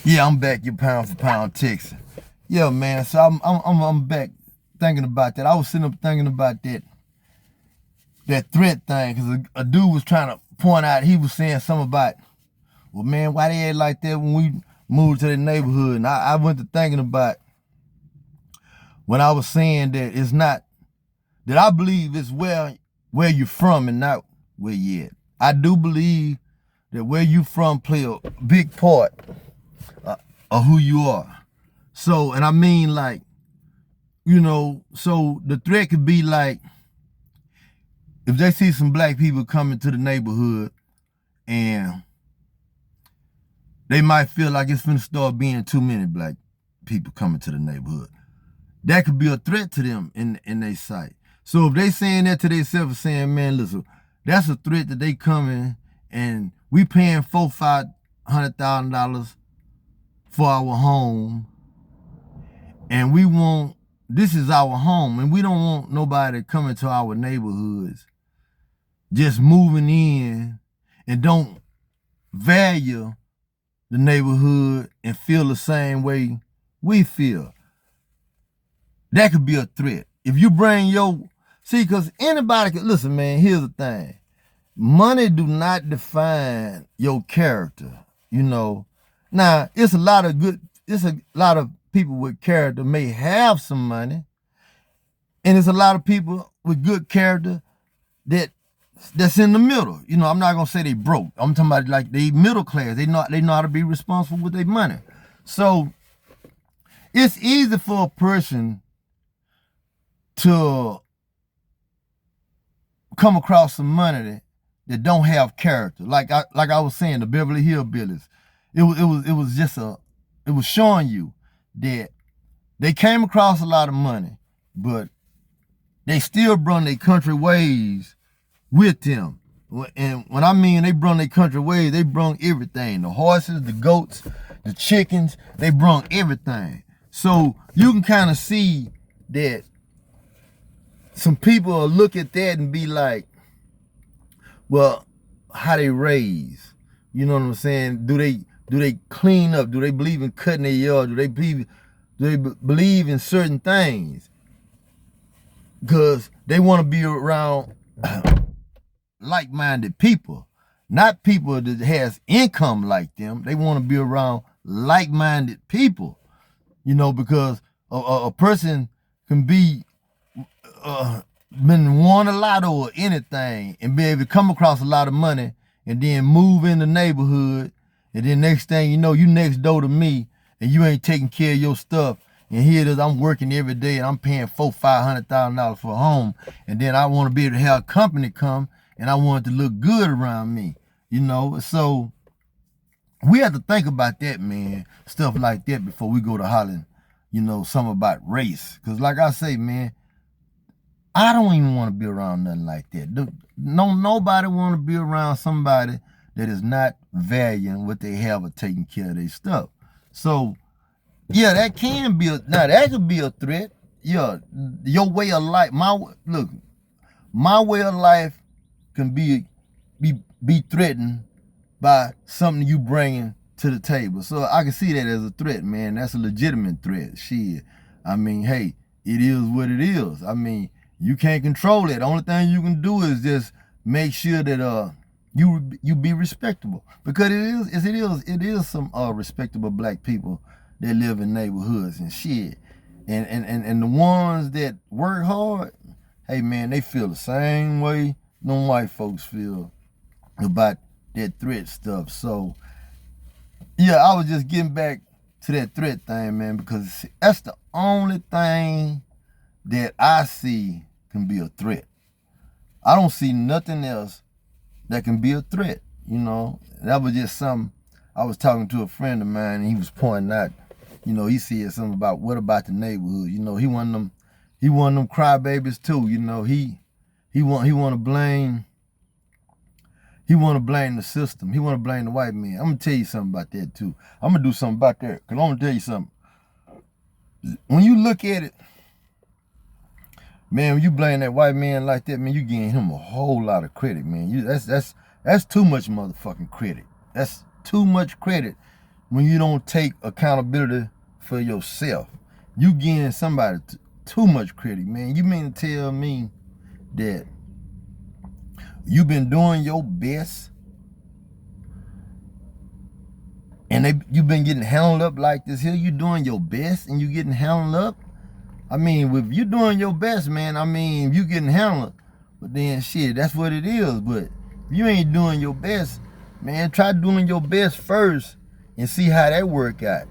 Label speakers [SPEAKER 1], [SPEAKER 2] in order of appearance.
[SPEAKER 1] Yeah, I'm back. You pound for pound Texan. Yeah, man. So I'm back thinking about that. I was sitting up thinking about that threat thing because a dude was trying to point out. He was saying something about, well, man, why they act like that when we moved to the neighborhood? And I went to thinking about when I was saying that it's not that I believe it's where you're from and not where you at. I do believe that where you from play a big part of who you are. So, and I mean, like, so the threat could be like, if they see some black people coming to the neighborhood and they might feel like it's finna start being too many black people coming to the neighborhood. That could be a threat to them in their sight. So if they saying that to themselves, saying, man, listen, that's a threat that they coming and we paying $400,000-$500,000 for our home, and we want, this is our home, and we don't want nobody coming to our neighborhoods just moving in and don't value the neighborhood and feel the same way we feel. That could be a threat. If you bring because anybody can, listen, man, here's the thing. Money do not define your character, Now, it's a lot of people with character may have some money, and there's a lot of people with good character that's in the middle. I'm not gonna say they broke. I'm talking about like they middle class. They know how to be responsible with their money. So it's easy for a person to come across some money that don't have character. Like I was saying, the Beverly Hillbillies. It was showing you that they came across a lot of money, but they still brought their country ways with them. And when I mean they brought their country ways, they brought everything. The horses, the goats, the chickens, they brought everything. So you can kind of see that some people will look at that and be like, well, how they raise? You know what I'm saying? Do they clean up? Do they believe in cutting their yard? Do they believe in certain things? Because they want to be around like-minded people, not people that has income like them. They want to be around like-minded people, because a person can be been won a lotto or anything and be able to come across a lot of money and then move in the neighborhood, and then next thing you know, you next door to me and you ain't taking care of your stuff. And here it is, I'm working every day and I'm paying $400,000-$500,000 for a home. And then I want to be able to have a company come and I want it to look good around me, So we have to think about that, man, stuff like that before we go to hollering, something about race. Because like I say, man, I don't even want to be around nothing like that. Nobody want to be around somebody that is not valuing what they have or taking care of their stuff. So, yeah, that could be a threat. Yeah, your way of life, my way of life can be threatened by something you bringing to the table. So I can see that as a threat, man. That's a legitimate threat. Shit. I mean, hey, it is what it is. I mean, you can't control it. The only thing you can do is just make sure that you be respectable, because it is some respectable black people that live in neighborhoods and shit, and the ones that work hard, hey man, they feel the same way them white folks feel about that threat stuff. So yeah, I was just getting back to that threat thing, man, because that's the only thing that I see can be a threat. I don't see nothing else that can be a threat, That was just something. I was talking to a friend of mine and he was pointing out, he said something about, what about the neighborhood? He one of them crybabies too, he want to blame the system. He want to blame the white man. I'm gonna tell you something about that too. I'm gonna do something about that, because I'm gonna tell you something. When you look at it, man, when you blame that white man like that, man, you giving him a whole lot of credit, man. That's too much motherfucking credit. That's too much credit when you don't take accountability for yourself. You giving somebody too much credit, man. You mean to tell me that you been doing your best and you been getting handled up like this here? You doing your best and you getting handled up? I mean, if you doing your best, man, I mean, you getting handled, but then shit, that's what it is. But if you ain't doing your best, man, try doing your best first and see how that work out.